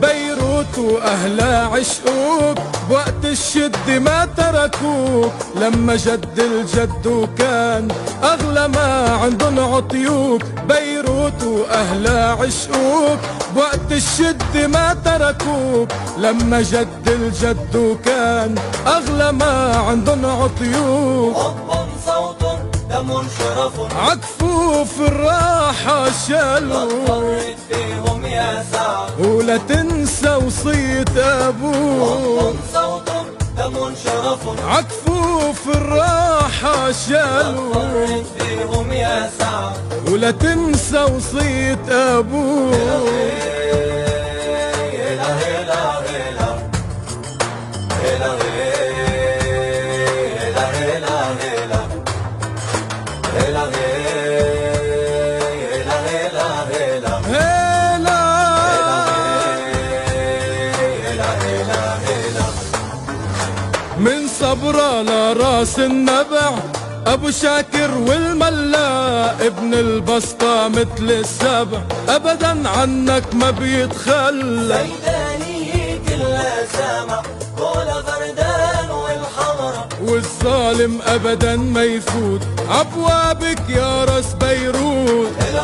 بيروت وأهلها عشقوك بوقت الشد ما تركوك، لما جد الجد وكان أغلى ما عندن عطيوك. بيروت وأهلها عشقوك بوقت الشد ما تركوك، لما جد الجد وكان أغلى ما عندن عطيوك. حب صوت دم شرف عكفوف الراحة شالوك، اضطرت فيهم يا سعد ولا تنسى وصية أبوك. حب صوت دم شرف عكفوف الراحة شالوك، اضطرت فيهم يا سعد ولا تنسى وصية أبوك. من صبرا لراس النبع ابو شاكر والملا، ابن البسطة مثل السبع ابدا عنك ما بيتخلى. سيداني كلها سامع قول غردان والحضرة، والظالم ابدا ما يفوت عبوابك يا راس بيروت. هلا